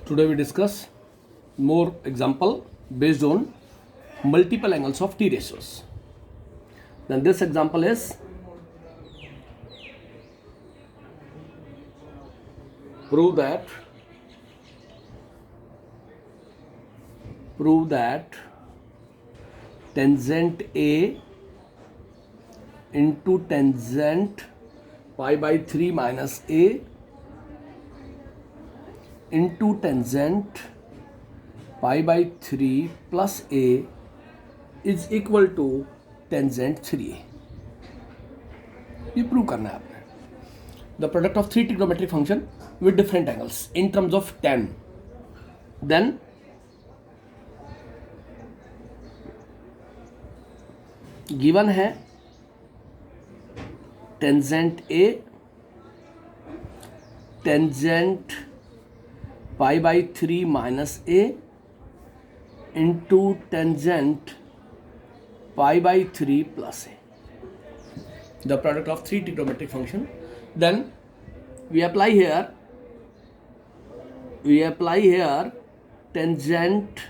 Today we discuss more example based on multiple angles of T ratios. Then this example is prove that tangent A into tangent pi by 3 minus A into tangent pi by 3 plus A is equal to tangent 3A. ये prove करना है आपने. The product of three trigonometric function with different angles in terms of tan. Then given है tangent A, tangent pi by 3 minus A into tangent pi by 3 plus A. The product of three trigonometric function. Then we apply here tangent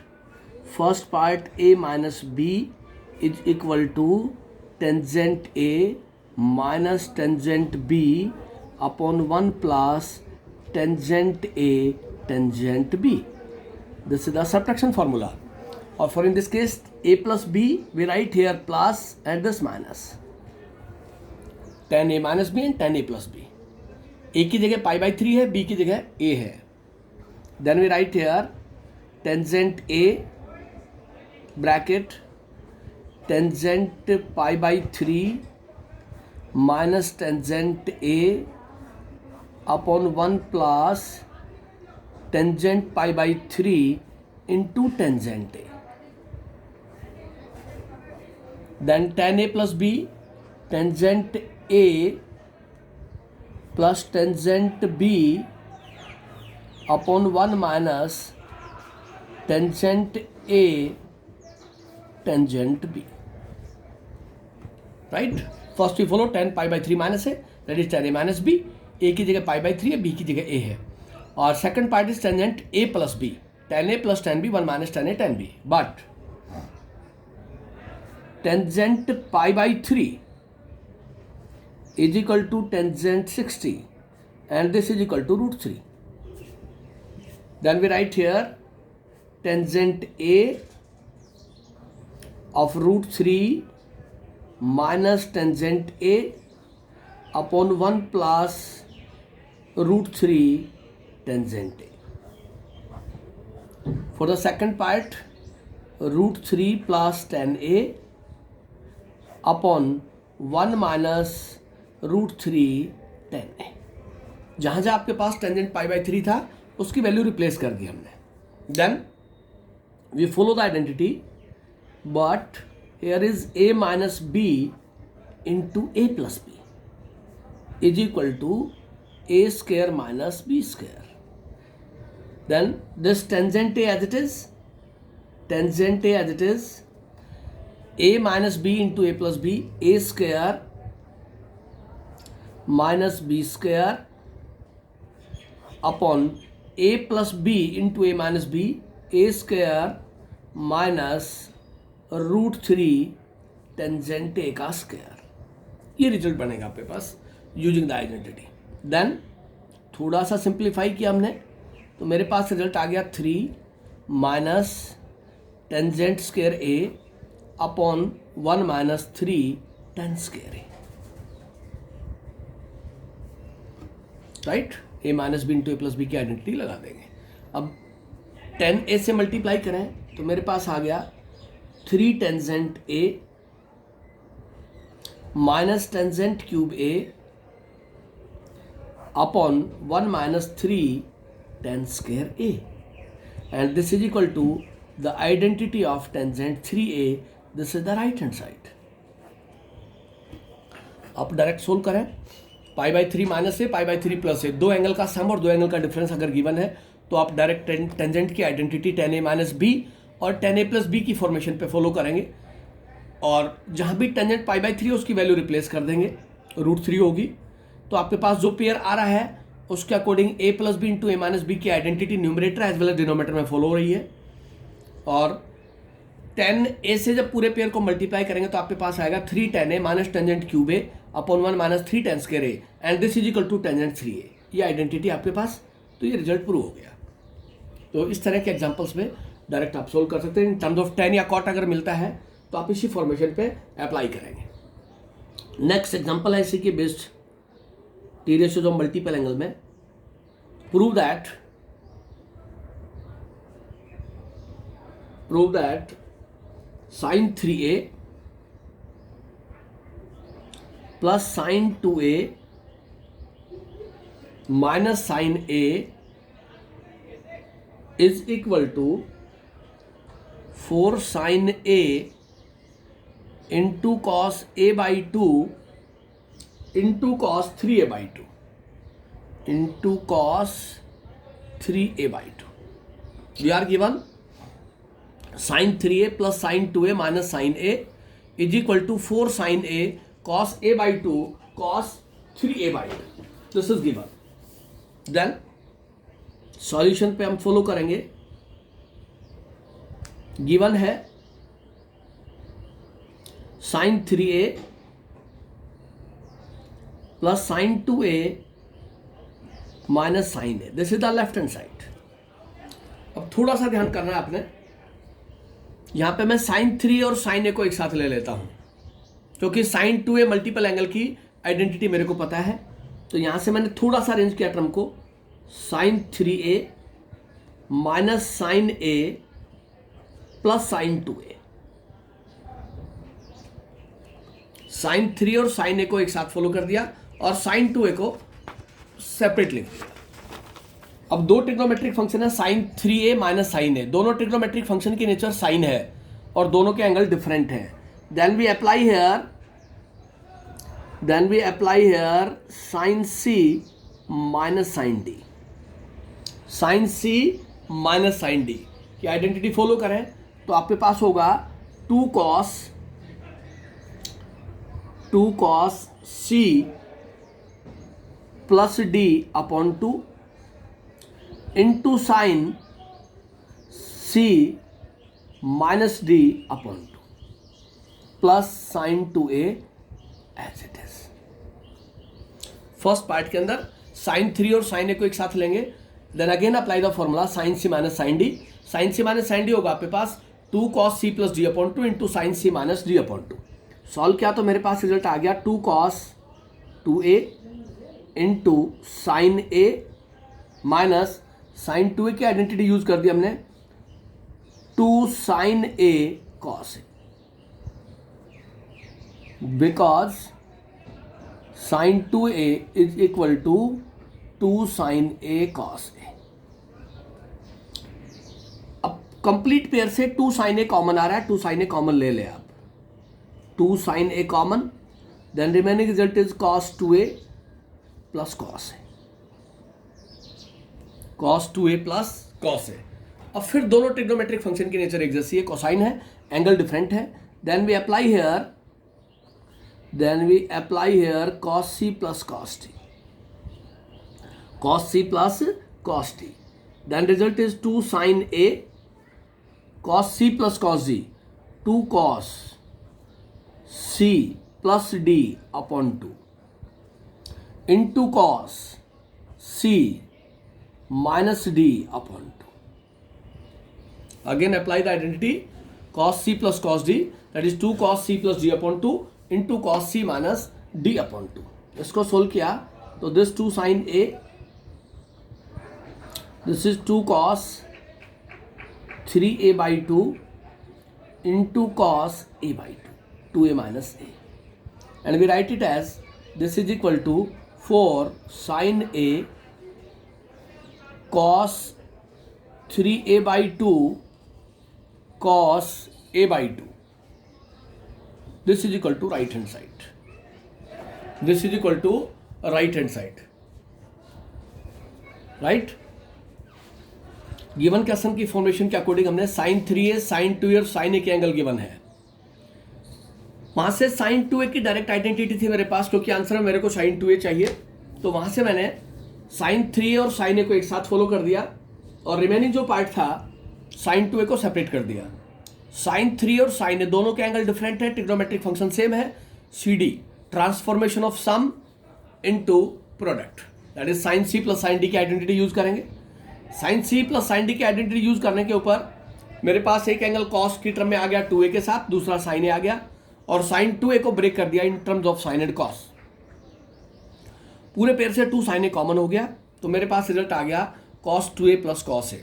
first part A minus B is equal to tangent A minus tangent B upon 1 plus tangent A tangent B. This is the subtraction formula. Or for in this case A plus B, we write here plus and this minus. tan A minus B and tan A plus B. A की जगह pi by 3 है, B की जगह A है. Then we write here tangent A bracket tangent pi by 3 minus tangent A upon 1 plus tangent pi by 3 into tangent A. Then tan A plus B, tangent A plus tangent B upon 1 minus tangent A tangent B. Right? First we follow tan pi by 3 minus A, that is tan A minus B. A की जगह pi by 3 है, B की जगह A है. और second part is tangent A plus B, tan A plus tan B, 1 minus tan A tan B. But tangent pi by 3 is equal to tangent 60 and this is equal to root 3. Then we write here tangent A of root 3 minus tangent A upon 1 plus root 3 tangent A. For the second part, root 3 plus tan A upon 1 minus root 3 tan A. जहाँ जहाँ आपके पास tangent pi by 3 था उसकी value replace कर दी हमने. Then we follow the identity, but here is A minus B into A plus B is equal to A square minus B square. Then this tangent A as it is, A minus B into A plus B, A square minus B square upon A plus B into A minus B, A square minus root 3 tangent A का square. ये result बनेगा आपके पास using the identity. Then थोड़ा सा simplify किया हमने तो मेरे पास रिजल्ट आ गया 3 minus tangent square A upon 1 minus 3 tan square A. Right? A minus B into A plus B की आइडेंटिटी लगा देंगे. अब tan A से मल्टीप्लाई करें तो मेरे पास आ गया 3 tangent A minus tangent cube A upon 1 minus 3 tan square A, and this is equal to the identity of tangent 3A. This is the right hand side. आप डायरेक्ट सोल्व करें. पाई by 3 minus A, pi by 3 plus A, दो angle का सम और दो angle का difference अगर given है तो आप डायरेक्ट टेंजेंट की identity tan A minus B और tan A प्लस B की फॉर्मेशन पे फॉलो करेंगे. और जहाँ भी टेंजेंट पाई बाई 3 उसकी वैल्यू रिप्लेस कर देंगे, रूट 3 होगी. तो आपके पास जो पेयर आ रहा है उसके according a plus B into A minus B की identity numerator as well as denominator में फॉलो हो रही है। और tan a से जब पूरे पेयर को मल्टीप्लाई करेंगे तो आपके पास आएगा 3 tan a minus tangent cube A upon 1 minus 3 tan square A and this is equal to tangent 3a। ये आइडेंटिटी आपके पास, तो ये रिजल्ट प्रूव हो गया। तो इस तरह के एग्जांपल्स में डायरेक्ट आप सोल्व कर सकते हैं। इन टर्म्स ऑफ tan या cot अगर मिलता है तो आप इसी फॉर्मेशन पे अप्लाई करेंगे। नेक्स्ट एग्जांपल है इसी के based T ratios of multiple angle में। Prove that sin 3a plus sin 2a minus sin a is equal to 4 sin a into cos a by 2 into cos 3a by 2 into cos 3a by 2। We are given sin 3a plus sin 2a minus sin a is equal to 4 sin a cos a by 2 cos 3a by 2. This is given. Then solution पे हम follow करेंगे। Given है sin 3a plus sin 2a minus sin a. This is the left hand side. अब थोड़ा सा ध्यान करना है आपने, यहां पे मैं sin 3 और sin a को एक साथ ले लेता हूं क्योंकि sin 2a मल्टीपल एंगल की आइडेंटिटी मेरे को पता है। तो यहां से मैंने थोड़ा सा अरेंज किया टर्म को, sin 3a minus sin a plus sin 2a। sin 3 और sin a को एक साथ फॉलो कर दिया और sin 2a को सेपरेट लिख दिया। अब दो ट्रिग्नोमेट्रिक फंक्शन है sin 3a minus sin a। दोनों ट्रिग्नोमेट्रिक फंक्शन की नेचर साइन है और दोनों के एंगल डिफरेंट है। Then we apply here sin c minus sin d। sin c minus sin d की आइडेंटिटी फॉलो करें तो आपके पास होगा 2 cos c plus d upon 2 into sine c minus d upon 2 plus sin 2a as it is. First part के अंदर sin 3 और sin a को एक साथ लेंगे। Then again apply the formula sin c minus sin d। sin c minus sin d होगा आपके पास 2 cos c plus d upon 2 into sine c minus d upon 2। Solve किया तो मेरे पास रिजल्ट आ गया 2 cos 2a into sine a minus sine 2a की आइडेंटिटी यूज कर दी हमने 2 sin a cos a, because sin 2a is equal to 2 sin a cos a। अब कंप्लीट पेयर से 2 sin a कॉमन आ रहा है, 2 sin a कॉमन ले ले आप, 2 sin a common, then remaining result is cos 2a plus cos a, cos 2a plus cos a। अब फिर दोनों ट्रिग्नोमेट्रिक फंक्शन की नेचर एक जैसी है, कोसाइन है, एंगल डिफरेंट है। Then we apply here cos c plus cos t, cos c plus cos t। Then result is 2 sin a cos c plus cos d, 2 cos c plus d upon 2 into cos c minus d upon 2। Again apply the identity cos c plus cos d, that is 2 cos c plus d upon 2 into cos c minus d upon 2। इसको solve किया तो this 2 sin a, this is 2 cos 3a by 2 into cos a by 2, 2a minus a, and we write it as this is equal to 4 sin a cos 3a by 2 cos a by 2. This is equal to right hand side. This is equal to right hand side. Right? Given question की formation के according हमने sin 3a, sin 2a और sin a के angle given है। वहां से sin 2a की direct identity थी मेरे पास क्योंकि आंसर में मेरे को sin 2a चाहिए, तो वहां से मैंने साइन 3A और साइन A को एक साथ फॉलो कर दिया और रिमेनिंग जो पार्ट था साइन 2A को सेपरेट कर दिया। साइन 3 और साइन A दोनों के एंगल डिफरेंट है, ट्रिग्नोमेट्रिक फंक्शन सेम है, CD transformation of sum into product, that is sine C plus sine D की आइडेंटिटी यूज करेंगे। Sine C plus sine D की आइडेंटिटी यूज करने के ऊपर मेरे पास एक एंगल कॉस की टर्म में आ गया 2A के साथ, दूसरा साइन A आ गया और साइन 2A को ब्रेक कर दिया इन terms of sine and cos. पूरे पेयर से 2 साइन A कॉमन हो गया तो मेरे पास रिजल्ट आ गया cos 2A plus cos A।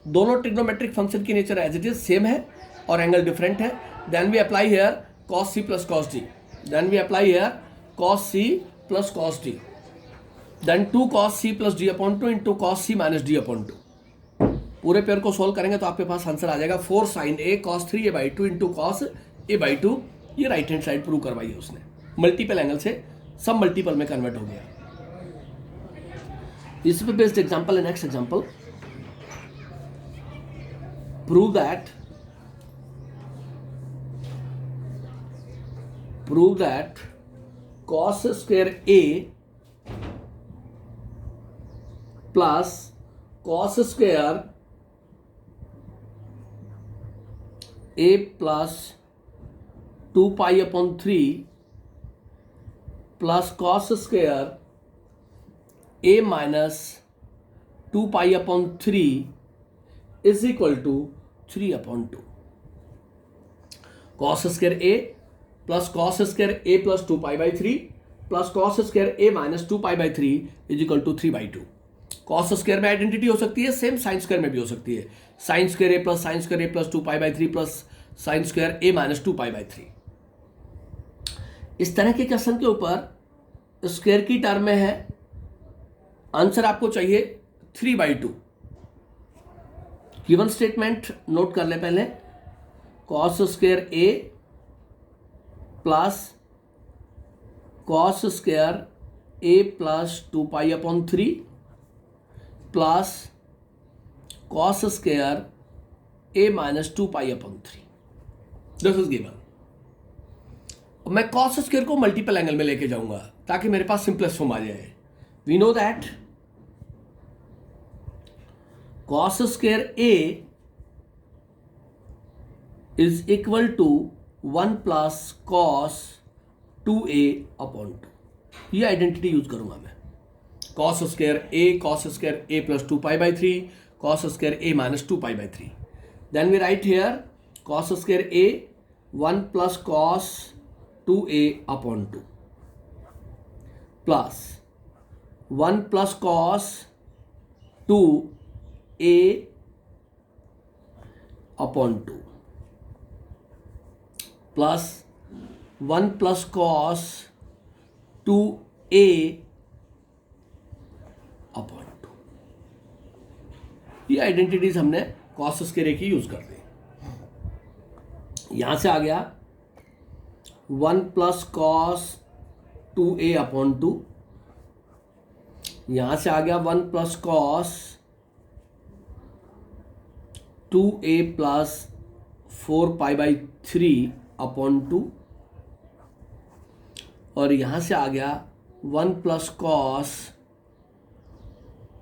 दोनों ट्रिग्नोमेट्रिक फंक्शन की nature as it is same है और एंगल डिफरेंट है। Then we apply here cos C plus cos D, then we apply here cos C plus cos D, then 2 cos C plus D upon 2 into cos C minus D upon 2। पूरे pair को solve करेंगे तो आपके पास answer आ जाएगा 4 sin A cos 3A by 2 into cos A by 2। ये right hand side prove करवाई है उसने, मल्टीपल एंगल से सब मल्टीपल में कन्वर्ट हो गया। इस पे बेस्ड एग्जांपल है next example, prove that cos square A plus cos square A plus 2 pi upon 3 plus cos square A minus 2 pi upon 3 is equal to 3 upon 2। cos square A plus cos square A plus 2 pi by 3 plus cos square A minus 2 pi by 3 is equal to 3 by 2। cos square में identity हो सकती है same, sine square में भी हो सकती है, sine square A plus sine square A plus 2 pi by 3 plus sine square A minus 2 pi by 3। इस तरह के क्वेश्चन के ऊपर स्क्वायर की टर्म में है, आंसर आपको चाहिए 3 बाई 2। गिवन स्टेटमेंट नोट कर ले पहले, cos square A plus cos square A plus 2 pi upon 3 plus cos square A minus 2 pi upon 3, this is given. मैं cos स्क्वायर को मल्टीपल एंगल में लेके जाऊंगा ताकि मेरे पास सिंपलेस्ट फॉर्म आ जाए। We know that cos square A is equal to 1 plus cos 2A upon 2। ये आइडेंटिटी यूज करूंगा मैं, cos square A plus 2 pi by 3 cos square A minus 2 pi by 3। Then we write here cos square A 1 plus cos 2A upon 2 plus 1 plus cos 2A upon 2 plus 1 plus cos 2A upon 2। ये identities हमने cos square की use कर दी। यहां से आ गया 1 plus cos 2A upon 2, यहां से आ गया 1 plus cos 2A plus 4 pi by 3 upon 2 और यहां से आ गया 1 plus cos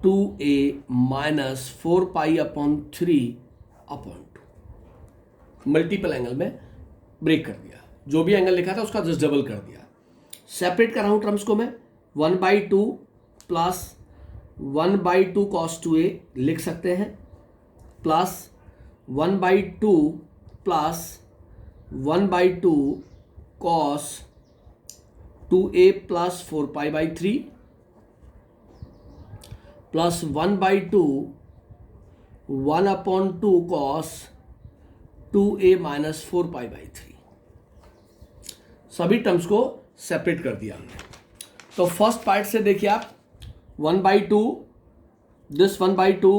2A minus 4 pi upon 3 upon 2। Multiple angle में ब्रेक कर दिया, जो भी एंगल लिखा था उसका जस्ट डबल कर दिया। सेपरेट कर रहा हूं टर्म्स को मैं, 1/2 प्लस 1/2 cos 2A लिख सकते हैं plus 1/2 plus 1/2 cos 2A plus 4 pi by 3 plus 1/2 1 upon 2 cos 2A minus 4 pi by 3। सभी टर्म्स को सेपरेट कर दिया हमने। तो फर्स्ट पार्ट से देखिए आप 1/2 दिस 1/2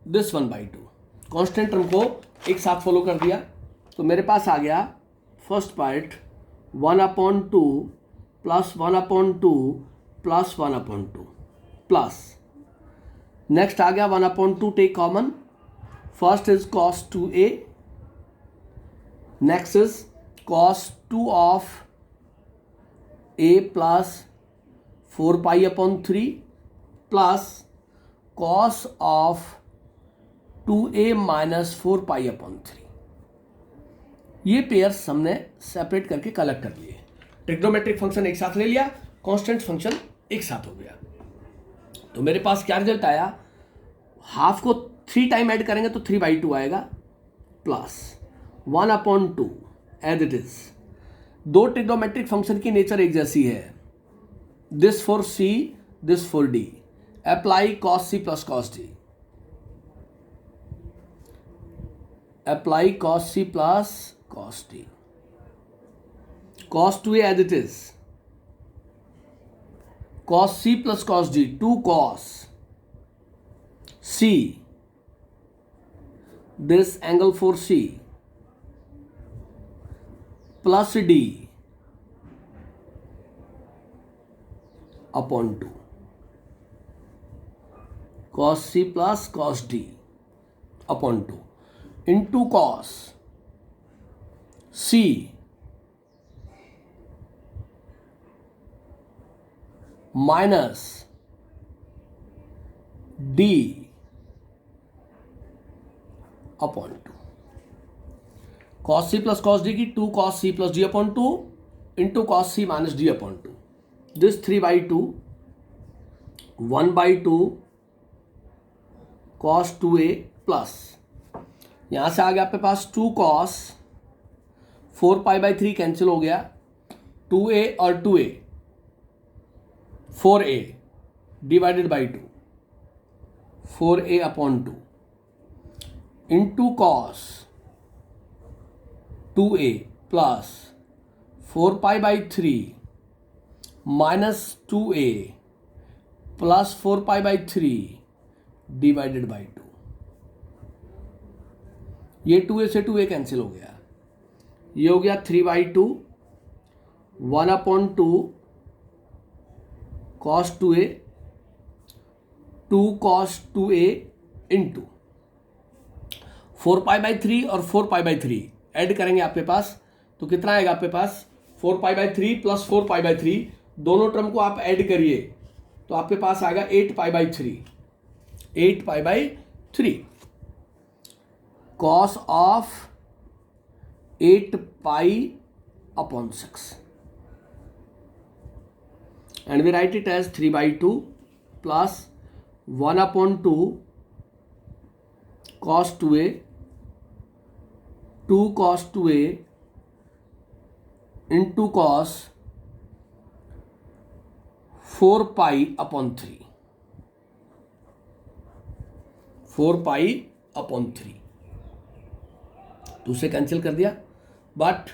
दिस 1/2 कांस्टेंट टर्म को एक साथ फॉलो कर दिया तो मेरे पास आ गया first part 1/2 plus 1/2 plus 1/2 plus next आ गया 1/2 take common, first is cos 2A, next is cos 2 of A plus 4 pi upon 3 plus cos of 2a minus 4π/3। ये पेयर्स हमने सेपरेट करके कलेक्ट कर लिए। ट्रिग्नोमेट्रिक फंक्शन एक साथ ले लिया, कांस्टेंट फंक्शन एक साथ हो गया। तो मेरे पास क्या रिजल्ट आया, हाफ को 3 टाइम ऐड करेंगे तो 3/2 आएगा, प्लस 1/2 एज इट इज। दो ट्रिग्नोमेट्रिक फंक्शन की नेचर एक जैसी है, this for C, this for D. Apply cos C plus cos D, apply cos C plus cos t, cos 2a as it is, cos c plus cos d, 2 cos c, this angle for c, plus d upon 2, cos c plus cos d upon 2 into cos C minus D upon 2, cos C plus cos D की 2 cos C plus D upon 2 into cos C minus D upon 2, this 3/2, 1/2 cos 2a plus यहां से आ गया आपके पास 2 cos 4π/3 cancel हो गया, 2a और 2a 4a divided by 2, 4a upon 2 into cos 2a plus 4π/3 minus 2a plus 4π/3 divided by 2। ये 2a से 2a कैंसिल हो गया, ये हो गया 3/2, 1/2 cos 2a, 2 cos 2a into 4π/3 और 4π/3 ऐड करेंगे आपके पास तो कितना आएगा आपके पास, 4π/3 प्लस 4π/3, दोनों टर्म को आप ऐड करिए तो आपके पास आएगा 8π/3, 8π/3 cos of 8π/6 and we write it as 3/2 plus 1/2 cos 2a, 2 cos 2a into cos 4π/3, 4π/3 तो उसे कैंसिल कर दिया, but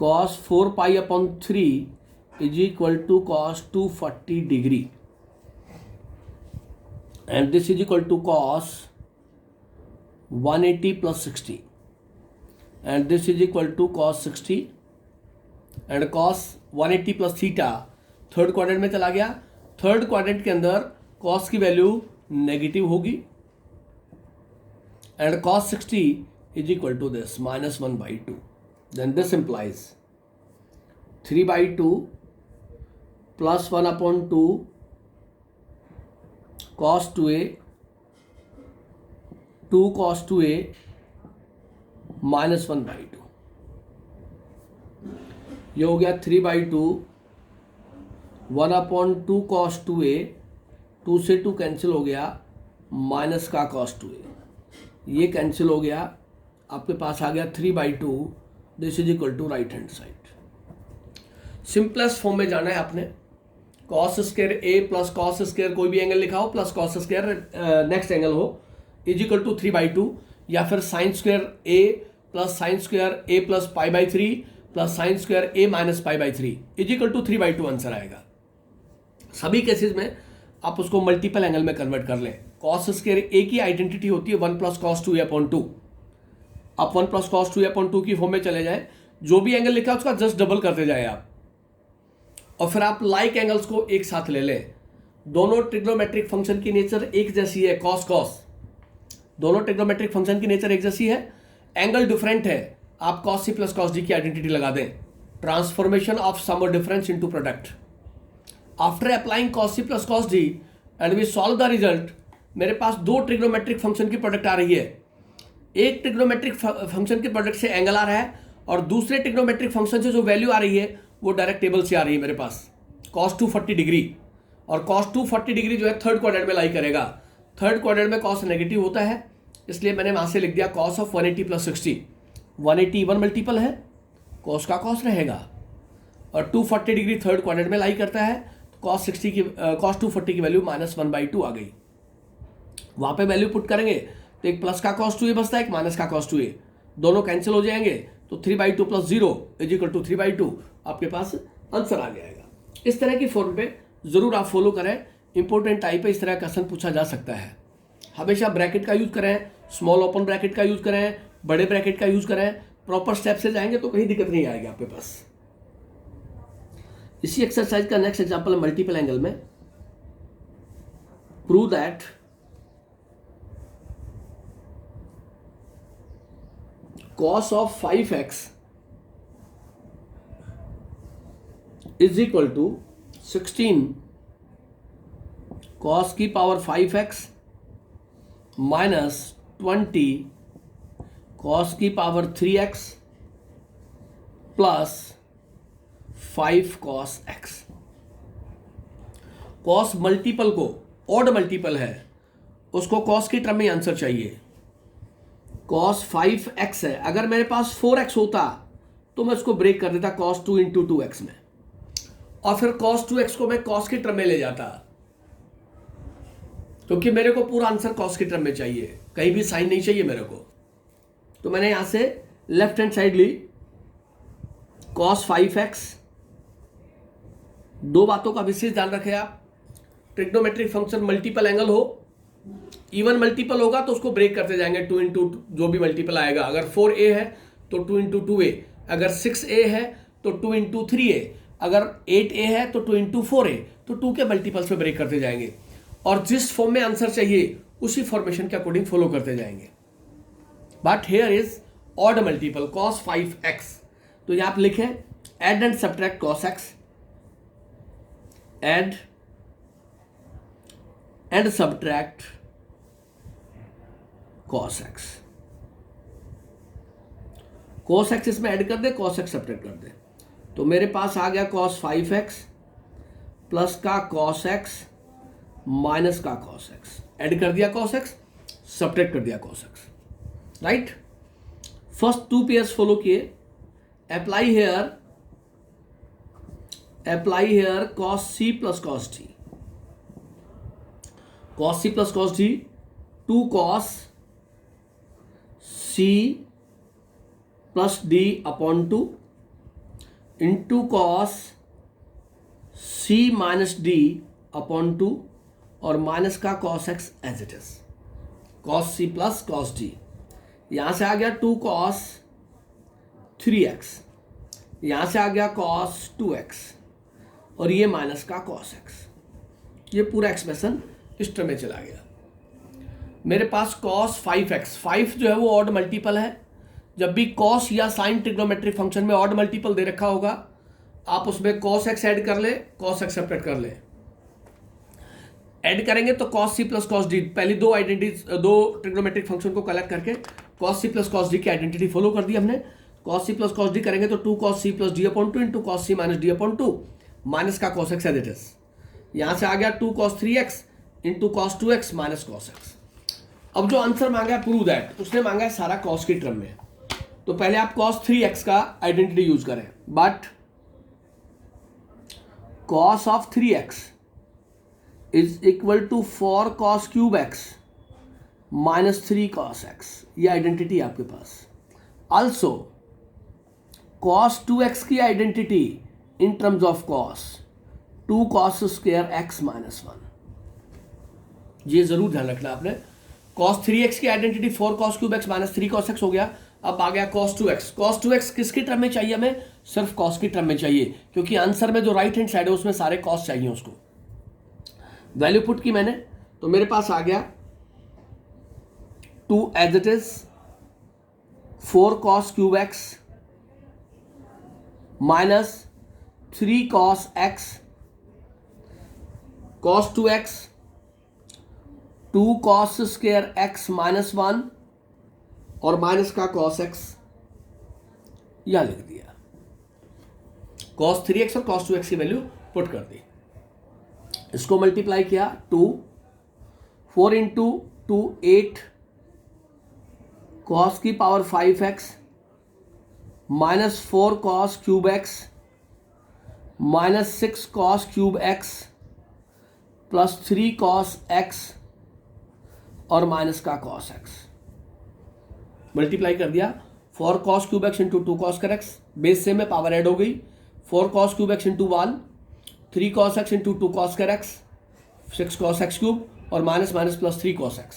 cos 4π/3 is equal to cos 240 degree and this is equal to cos 180 plus 60 and this is equal to cos 60 and cos 180 plus theta third quadrant में चला गया। Third quadrant के अंदर cos की वैल्यू नेगेटिव होगी and cos 60 is equal to this minus 1/2. Then this implies 3/2 plus 1/2 cos 2a, 2 cos 2a minus 1/2, ये हो गया 3/2, 1/2 cos 2a, 2 से 2 कैंसिल हो गया, माइनस का cos 2a ये कैंसिल हो गया, आपके पास आ गया 3/2, this is equal to right hand side. Simplest form में जाना है आपने, cos square A plus cos square कोई भी एंगल लिखा हो plus cos square next angle हो इज इक्वल टू 3/2, या फिर sine square A plus sine square A plus π/3 प्लस sine square A minus π/3 is equal to 3/2 answer आएगा। सभी केसेस में आप उसको मल्टीपल एंगल में कन्वर्ट कर लें। कॉस स्क्वायर ए की आइडेंटिटी होती है 1 प्लस कॉस 2a/2, आप 1 प्लस कॉस 2a/2 की फॉर्म में चले जाएं, जो भी एंगल लिखा है उसका जस्ट डबल करते जाए आप, और फिर आप लाइक एंगल्स को एक साथ ले लें। दोनों ट्रिग्नोमेट्रिक फंक्शन की नेचर एक जैसी है, कॉस कॉस, दोनों ट्रिग्नोमेट्रिक फंक्शन की नेचर एक जैसी है, एंगल डिफरेंट है, आप cos C plus cos D की आइडेंटिटी लगा दें। ट्रांसफॉर्मेशन ऑफ सम और difference into product, after applying cos c plus cos d and we solve the result, मेरे पास दो ट्रिग्नोमेट्रिक फंक्शन की प्रोडक्ट आ रही है। एक ट्रिग्नोमेट्रिक फंक्शन के प्रोडक्ट से एंगल आ रहा है और दूसरे ट्रिग्नोमेट्रिक फंक्शन से जो वैल्यू आ रही है वो डायरेक्ट टेबल से आ रही है मेरे पास, cos 240 डिग्री। और cos 240 डिग्री जो है थर्ड क्वाड्रेंट में लाई करेगा। थर्ड क्वाड्रेंट में cos नेगेटिव होता है, इसलिए मैंने वहां से लिख दिया cos ऑफ 180 प्लस 60। 180 1 मल्टीपल है, cos का cos रहेगा, और 240 डिग्री थर्ड क्वाड्रेंट में लाई करता है, तो cos 240 की वैल्यू -1/2 आ गई। वहां पे वैल्यू पुट करेंगे तो एक प्लस का cos 2a बचता है, एक माइनस का cos 2a, दोनों कैंसिल हो जाएंगे, तो 3/2 प्लस 0 इज इक्वल टू 3/2, आपके पास आंसर आ जाएगा। इस तरह की फॉर्म पे जरूर आप फॉलो करें, इंपॉर्टेंट टाइप है, इस तरह का क्वेश्चन पूछा जा सकता है। हमेशा ब्रैकेट का यूज करें, स्मॉल ओपन ब्रैकेट का यूज करें, बड़े ब्रैकेट का यूज करें, प्रॉपर स्टेप से जाएंगे तो कहीं दिक्कत नहीं आएगी आपके पास। इसी एक्सरसाइज का नेक्स्ट एग्जांपल है मल्टीपल एंगल में। Prove that cos of 5x is equal to 16 cos की पावर 5x माइनस 20 cos की power 3x plus 5 cos x। cos multiple को, ऑड मल्टीपल है, उसको cos की टर्म में आंसर चाहिए। cos 5x है, अगर मेरे पास 4x होता तो मैं उसको ब्रेक कर देता cos 2 इंटू 2x में, और फिर cos 2x को मैं cos की टर्म में ले जाता, क्योंकि मेरे को पूरा आंसर cos की टर्म में चाहिए, कहीं भी साइन नहीं चाहिए मेरे को। तो मैंने यहां से लेफ्ट हैंड साइड ली cos 5x। दो बातों का विशेष ध्यान रखें आप, ट्रिग्नोमेट्रिक फंक्शन मल्टीपल एंगल हो, इवन मल्टीपल होगा तो उसको ब्रेक करते जाएंगे, 2 इंटू जो भी मल्टीपल आएगा। अगर 4a है तो 2 इंटू 2a, अगर 6a है तो 2 इंटू 3a, अगर 8a है तो 2 इंटू 4a, तो 2 के मल्टीपल्स पे ब्रेक करते जाएंगे, और जिस फॉर्म में आंसर चाहिए उसी फॉर्मेशन के अकॉर्डिंग फॉलो करते जाएंगे। But here is odd multiple cos 5x, तो यहां आप लिखें add and subtract cos x, add and subtract cos x। cos x इसमें ऐड कर दे, cos x सब्ट्रैक्ट कर दे, तो मेरे पास आ गया cos 5x प्लस का cos x माइनस का cos x। ऐड कर दिया cos x, सब्ट्रैक्ट कर दिया cos x, right. First 2 pairs follow किए, apply here cos c plus cos d, cos c plus cos d, 2 cos c plus d upon 2 into cos c minus d upon 2, और minus का cos x as it is, cos c plus cos d। यहां से आ गया 2 cos 3x, यहां से आ गया cos 2x, और ये माइनस का cos x। ये पूरा एक्सप्रेशन इस टर्म में चला गया। मेरे पास cos 5x, 5 जो है वो ऑड मल्टीपल है। जब भी cos या साइन ट्रिग्नोमेट्रिक फंक्शन में ऑड मल्टीपल दे रखा होगा, आप उसमें cos x ऐड कर ले, cos x सेपरेट कर ले। ऐड करेंगे तो cos c plus cos d, पहली दो ट्रिग्नोमेट्रिक फंक्शन को कलेक्ट करके cos c plus cos d की आइडेंटिटी फॉलो कर दी हमने। cos c plus cos d करेंगे तो 2 cos c plus d upon 2 into cos c minus d upon 2, minus का cos x as it is. यहां से आ गया 2 cos 3x into cos 2x minus cos x। अब जो आंसर मांगा है प्रूव दैट, उसने मांगा है सारा cos की टर्म में, तो पहले आप cos 3x का आइडेंटिटी यूज करें। But cos of 3x is equal to 4 cos cube x minus 3 cos x, ये आइडेंटिटी है आपके पास। ऑल्सो cos 2x की identity in terms of cos 2 cos square x minus 1, ये जरूर ध्यान रखना आपने। cos 3x की identity 4 cos cube x minus 3 cos x हो गया। अब आ गया cos 2x। cos 2x किसकी टर्म में चाहिए हमें? सिर्फ cos की टर्म में चाहिए, क्योंकि आंसर में जो राइट हैंड साइड है उसमें सारे cos चाहिए उसको। वैल्यू पुट की मैंने, तो मेरे पास आ गया 2 as it is 4 cos cube x minus 3 cos x cos 2x, 2 cos square x minus 1 और माइनस का कॉस x यहां लिख दिया। कॉस 3x और कॉस 2x की वैल्यू पुट कर दी, इसको मल्टीप्लाई किया 2, 4 इंटू 2 8 कॉस की power 5x minus 4 cos cube x minus 6 cos cube x plus 3 cos x और माइनस का कॉस x मल्टीप्लाई कर दिया। 4 cos cube x into 2 cos कर x, बेस सेम में पावर ऐड हो गई। 4 cos cube x into 1, 3 cos x into 2 cos कर x, 6 cos x cube और minus minus plus 3 cos x।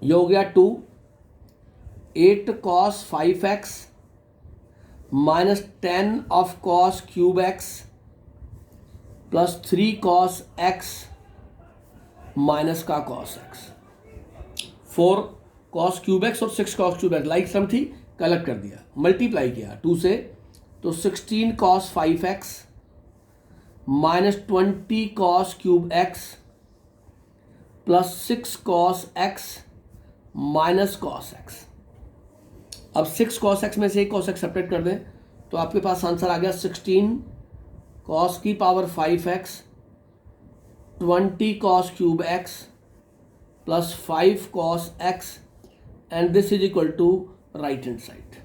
ये हो गया 2, 8 cos 5x minus 10 of cos cube x plus 3 cos x minus का cos x। 4 cos cube x और 6 cos cube x like सम थी, collect कर दिया, मल्टीप्लाई किया 2 से, तो 16 cos 5x minus 20 cos cube x plus 6 cos x minus cos x। अब 6 कॉस x में से एक कॉस x सब्ट्रैक्ट कर दें तो आपके पास आंसर आ गया 16 कॉस की power 5x 20 cos cube x plus 5 cos x and this is equal to right hand side.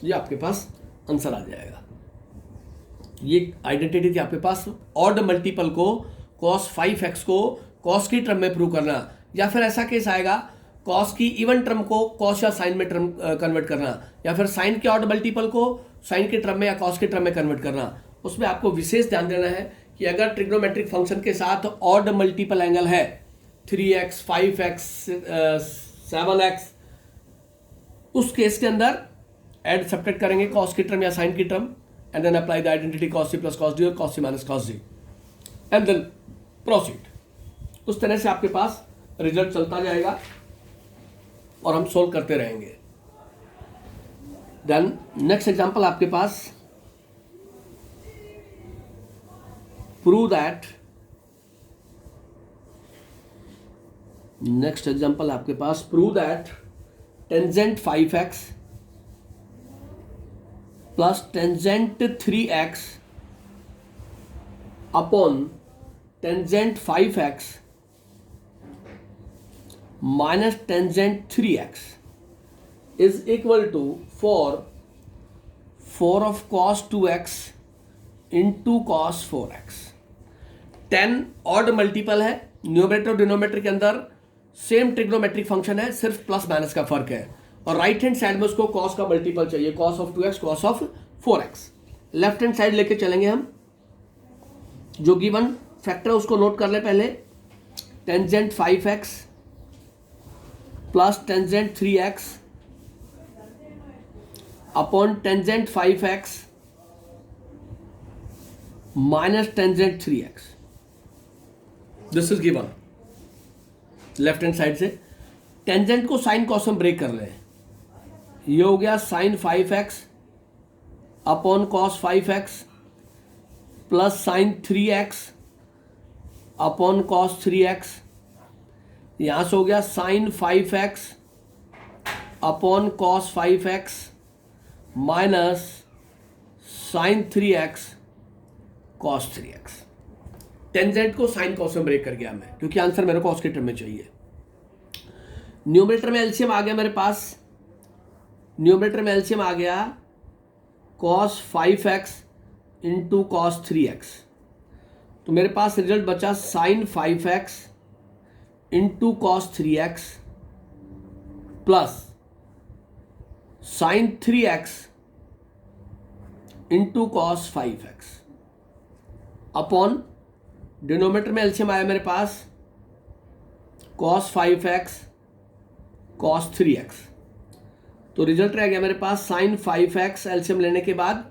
ये आपके पास आंसर आ जाएगा। ये आइडेंटिटी थी आपके पास। ऑड मल्टीपल को कॉस 5x को कॉस की टर्म में प्रूव करना, या फिर ऐसा केस आएगा कॉस की इवन टर्म को कॉस या साइन में टर्म कन्वर्ट करना, या फिर साइन के ऑड मल्टीपल को साइन के टर्म में या कॉस के टर्म में कन्वर्ट करना। उसमें आपको विशेष ध्यान देना है कि अगर ट्रिग्नोमेट्रिक फंक्शन के साथ ऑड मल्टीपल एंगल है 3x 5x 7x, उस केस के अंदर एड सब्ट्रैक्ट करेंगे कॉस की टर्म या साइन की term and then apply the identity cos c plus cos d और cos c minus cos d and then proceed. उस तरह से आपके पास रिजल्ट चलता जाएगा और हम सोल्व करते रहेंगे। देन नेक्स्ट एग्जांपल आपके पास, प्रूव दैट, नेक्स्ट एग्जांपल आपके पास prove that tangent 5x plus tangent 3x upon tangent 5x minus tangent 3x is equal to 4 of cos 2x into cos 4x। 10 odd multiple है, numerator और denominator के अंदर same trigonometric function है, सिर्फ plus minus का फर्क है, और राइट हैंड साइड में उसको cos का मल्टीपल चाहिए, cos of 2x cos of 4x। Left hand side लेके चलेंगे हम, जो गिवन फैक्टर है उसको नोट कर ले पहले, tangent 5x plus tangent 3x upon tangent 5x minus tangent 3x। This is given left hand side से। टेंजेंट को साइन कॉस में ब्रेक कर ले, ये हो गया sine 5x upon cos 5x plus sine 3x upon cos 3x। यहां से हो गया sine 5x upon cos 5x minus sine 3x cos 3x। Tangent को साइन कॉस में ब्रेक कर गया मैं, क्योंकि आंसर मेरे को कॉस के टर्म में चाहिए। न्यूमरेटर में एलसीएम आ गया मेरे पास, न्यूमरेटर में एलसीएम आ गया cos 5x into cos 3x, तो मेरे पास रिजल्ट बचा sine 5x into cos 3x plus sine 3x into cos 5x upon denominator में एलसीएम आया मेरे पास cos 5x cos 3x, तो रिजल्ट रह गया मेरे पास साइन 5x एलसीएम लेने के बाद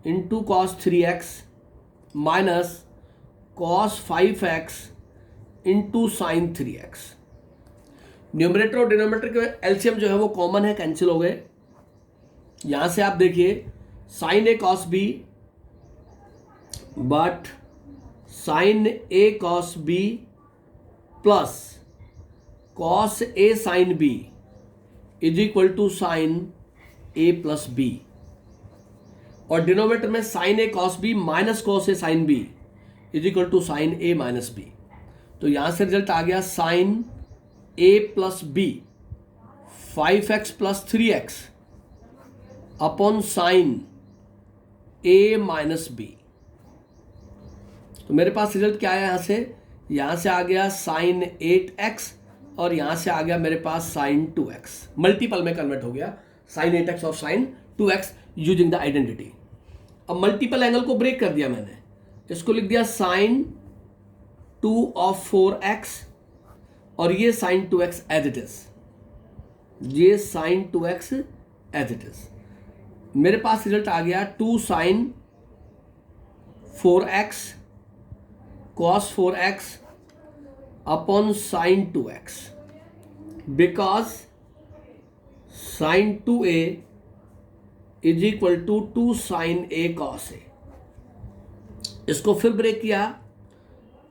into cos 3x minus cos 5x into sine 3x। Numerator और डिनोमिनेटर के एलसीएम जो है वो कॉमन है, कैंसिल हो गए। यहां से आप देखिए sine A cos b but sine A cos B plus cos A sine B is equal to sine A plus B, और डिनोमिनेटर में sine A cos B minus cos A sine B is equal to sine A minus B. तो यहां से result आ गया sine A plus B 5x plus 3x upon sine A minus B. तो मेरे पास रिजल्ट क्या है, यहां से आ गया साइन 8x और यहां से आ गया मेरे पास साइन 2x, मल्टीपल में कन्वर्ट हो गया साइन 8x और sine 2x using the identity. अब मल्टीपल एंगल को ब्रेक कर दिया मैंने, इसको लिख दिया साइन 2 ऑफ 4x और ये sine 2x as it is, ये sine 2x as it is. मेरे पास रिजल्ट आ गया 2 sine 4x cos 4x upon sine 2x, because sine 2a is equal to 2 sine a cos a। इसको फिर break किया,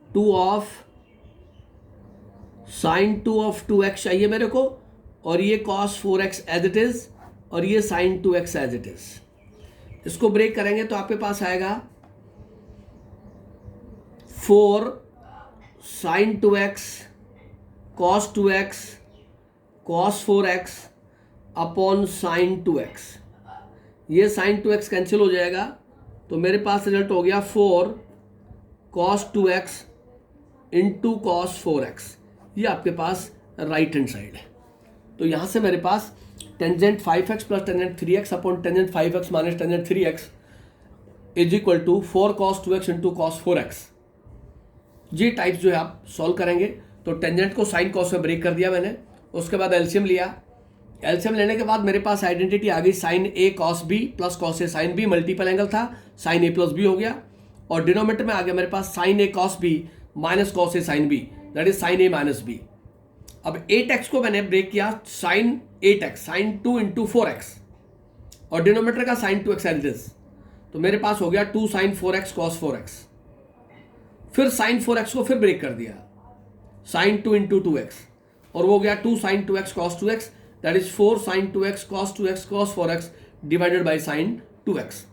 2 ऑफ साइन 2 ऑफ 2x चाहिए मेरे को, और ये cos 4x as it is, और ये sine 2x as it is. इसको ब्रेक करेंगे तो आपके पास आएगा 4 sine 2x cos 2x cos 4x upon sine 2x। ये साइन 2x कैंसिल हो जाएगा, तो मेरे पास रिजल्ट हो गया 4 cos 2x into cos 4x। ये आपके पास राइट हैंड साइड है। तो यहाँ से मेरे पास tangent 5x plus tangent 3x upon tangent 5x minus tangent 3x is equal to 4 cos 2x into cos 4x। ये टाइप्स जो है आप सॉल्व करेंगे। तो टेंजेंट को साइन कॉस में ब्रेक कर दिया मैंने, उसके बाद एलसीएम लिया। एलसीएम लेने के बाद मेरे पास आइडेंटिटी आ गई sine A cos B plus cos A sine B, multiple angle था, साइन ए प्लस बी हो गया, और डिनोमिनेटर में आ गया मेरे पास sine A cos B minus cos A sine B, that is sine A minus B. अब 8x को मैंने ब्रेक किया sign 8x, sign 2 into 4x, और डिनोमिनेटर का sign 2x as it is, तो मेरे पास हो गया 2 साइन 4x cos 4x। फिर साइन 4x को फिर ब्रेक कर दिया, साइन 2 इंटू 2x, और वो हो गया 2 sine 2x cos 2x, that is 4 sine 2x cos 4x divided by sine 2x।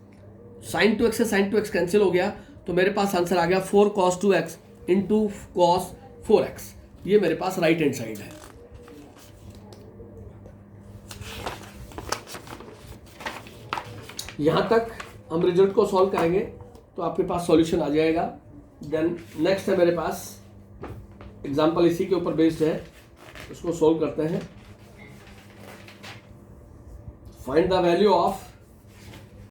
Sine 2x से साइन 2x कैंसिल हो गया, तो मेरे पास आंसर आ गया 4 cos 2x into cos 4x। ये मेरे पास राइट हैंड साइड है। यहां तक हम रिजल्ट को सॉल्व करेंगे तो आपके पास सॉल्यूशन आ जाएगा। देन नेक्स्ट है मेरे पास एग्जांपल, इसी के ऊपर बेस्ड है, इसको सॉल्व करते हैं। Find the value of